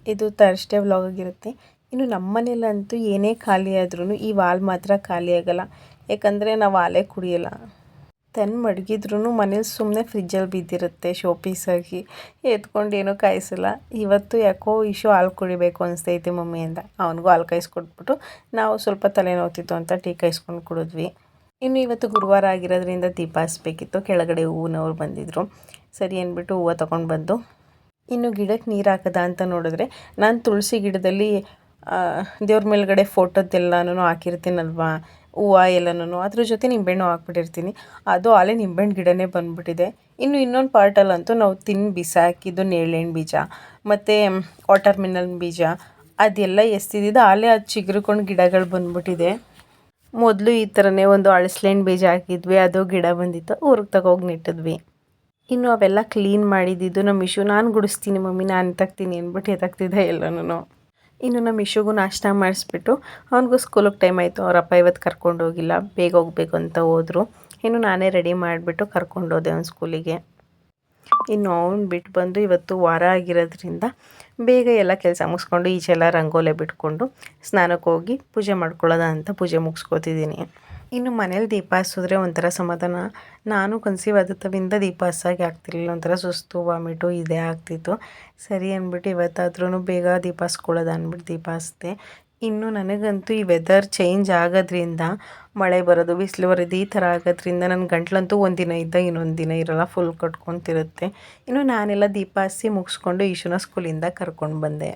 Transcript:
ಇದು Thursday vlog ಆಗಿರುತ್ತೆ. ಇನ್ನು ನಮ್ಮ ಮನೇಲಂತೂ ಏನೇ ಖಾಲಿ ಆದ್ರೂ ಈ ವಾಲ್ ಮಾತ್ರ ಖಾಲಿ ಆಗಲ್ಲ. ಯಾಕಂದರೆ ನಾವು ಹಾಲೇ ಕುಡಿಯಲ್ಲ. ತಂದು ಮಡಗಿದ್ರೂ ಮನೇಲಿ ಸುಮ್ಮನೆ ಫ್ರಿಜ್ಜಲ್ಲಿ ಬಿದ್ದಿರುತ್ತೆ ಶೋ ಪೀಸಾಗಿ. ಎತ್ಕೊಂಡು ಏನೂ ಕಾಯಿಸಲ್ಲ. ಇವತ್ತು ಯಾಕೋ ಇಶು ಹಾಲು ಕುಡಿಬೇಕು ಅನಿಸ್ತೈತೆ ಮಮ್ಮಿ ಅಂದ. ಅವನಿಗೂ ಹಾಲು ಕಾಯಿಸ್ಕೊಟ್ಬಿಟ್ಟು ನಾವು ಸ್ವಲ್ಪ ತಲೆನೋವ್ತಿತ್ತು ಅಂತ ಟೀ ಕಾಯಿಸ್ಕೊಂಡು ಕುಡಿದ್ವಿ. ಇನ್ನು ಇವತ್ತು ಗುರುವಾರ ಆಗಿರೋದ್ರಿಂದ ದೀಪ ಹಚ್ಬೇಕಿತ್ತು. ಕೆಳಗಡೆ ಹೂವಿನವ್ರು ಬಂದಿದ್ದರು. ಸರಿ ಅಂದ್ಬಿಟ್ಟು ಹೂವು ತೊಗೊಂಡು ಬಂದು ಇನ್ನು ಗಿಡಕ್ಕೆ ನೀರು ಹಾಕೋದ ಅಂತ ನೋಡಿದ್ರೆ, ನಾನು ತುಳಸಿ ಗಿಡದಲ್ಲಿ ದೇವ್ರ ಮೇಲ್ಗಡೆ ಫೋಟೋದ್ದೆಲ್ಲನೂ ಹಾಕಿರ್ತೀನಲ್ವ, ಹೂವು ಎಲ್ಲನೂ ಅದ್ರ ಜೊತೆ ನಿಂಬೆಹಣ್ಣು ಹಾಕ್ಬಿಟ್ಟಿರ್ತೀನಿ. ಅದು ಆಲೆ ನಿಂಬೆಹಣ್ಣು ಗಿಡನೇ ಬಂದುಬಿಟ್ಟಿದೆ. ಇನ್ನು ಇನ್ನೊಂದು ಪಾರ್ಟಲ್ಲಂತೂ ನಾವು ತಿಂದು ಬಿಸಾಕಿದ್ದು ನೇರಳೆಹಣ್ಣು ಬೀಜ ಮತ್ತು ವಾಟರ್ ಮೆಲನ್ ಬೀಜ ಅದೆಲ್ಲ ಎಸ್ತಿದ್ದು ಆಲೆ ಅದು ಚಿಗುರ್ಕೊಂಡು ಗಿಡಗಳು ಬಂದುಬಿಟ್ಟಿದೆ. ಮೊದಲು ಈ ಥರನೇ ಒಂದು ಹಲಸಿನಹಣ್ಣು ಬೀಜ ಹಾಕಿದ್ವಿ, ಅದು ಗಿಡ ಬಂದಿತ್ತು, ಊರಿಗೆ ತಗೋಗಿ ನೆಟ್ಟಿದ್ವಿ. ಇನ್ನು ಅವೆಲ್ಲ ಕ್ಲೀನ್ ಮಾಡಿದ್ದು ನಮ್ಮ ಇಶು ನಾನು ಗುಡಿಸ್ತೀನಿ ಮಮ್ಮಿ, ನಾನು ಎತ್ತಾಕ್ತೀನಿ ಅಂದ್ಬಿಟ್ಟು ಎತ್ತಾಕ್ತಿದ್ದೆ ಎಲ್ಲನೂ. ಇನ್ನು ನಮ್ಮ ಇಶುಗೂ ನಾಷ್ಟ ಮಾಡಿಸ್ಬಿಟ್ಟು ಅವನಿಗೂ ಸ್ಕೂಲಿಗೆ ಟೈಮ್ ಆಯಿತು. ಅವರಪ್ಪ ಇವತ್ತು ಕರ್ಕೊಂಡು ಹೋಗಿಲ್ಲ, ಬೇಗ ಹೋಗಬೇಕು ಅಂತ ಹೋದರು. ಇನ್ನು ನಾನೇ ರೆಡಿ ಮಾಡಿಬಿಟ್ಟು ಕರ್ಕೊಂಡು ಹೋದೆ ಅವ್ನ ಸ್ಕೂಲಿಗೆ. ಇನ್ನು ಅವ್ನು ಬಿಟ್ಟು ಬಂದು ಇವತ್ತು ವಾರ ಆಗಿರೋದ್ರಿಂದ ಬೇಗ ಎಲ್ಲ ಕೆಲಸ ಮುಗಿಸ್ಕೊಂಡು ಈಚೆಲ್ಲ ರಂಗೋಲೆ ಬಿಟ್ಕೊಂಡು ಸ್ನಾನಕ್ಕೆ ಹೋಗಿ ಪೂಜೆ ಮಾಡ್ಕೊಳ್ಳೋದ ಅಂತ ಪೂಜೆ ಮುಗಿಸ್ಕೋತಿದ್ದೀನಿ. ಇನ್ನು ಮನೇಲಿ ದೀಪ ಹಚ್ಚಿದ್ರೆ ಒಂಥರ ಸಮಾಧಾನ. ನಾನು ಕನ್ಸೀವ್ ಆದತ್ತವಿಂದ ದೀಪ ಹಚ್ಚೋಕೆ ಆಗ್ತಿರ್ಲಿಲ್ಲ. ಒಂಥರ ಸುಸ್ತು, ವಾಮಿಟು ಇದೇ ಆಗ್ತಿತ್ತು. ಸರಿ ಅಂದ್ಬಿಟ್ಟು ಇವತ್ತಾದ್ರೂ ಬೇಗ ದೀಪ ಹಚ್ಕೊಳ್ಳೋದ ಅಂದ್ಬಿಟ್ಟು ದೀಪ ಹಚ್ಚಿದೆ. ಇನ್ನು ನನಗಂತೂ ಈ ವೆದರ್ ಚೇಂಜ್ ಆಗೋದ್ರಿಂದ, ಮಳೆ ಬರೋದು ಬಿಸಿಲು ಬರೋದು ಈ ಥರ ಆಗೋದ್ರಿಂದ ನನ್ನ ಗಂಟ್ಲಂತೂ ಒಂದಿನ ಇದ್ದ ಇನ್ನೊಂದು ದಿನ ಇರೋಲ್ಲ, ಫುಲ್ ಕಟ್ಕೊತಿರುತ್ತೆ. ಇನ್ನು ನಾನೆಲ್ಲ ದೀಪ ಹಚ್ಚಿ ಮುಗಿಸ್ಕೊಂಡು ಇಶುನ ಸ್ಕೂಲಿಂದ ಕರ್ಕೊಂಡು ಬಂದೆ.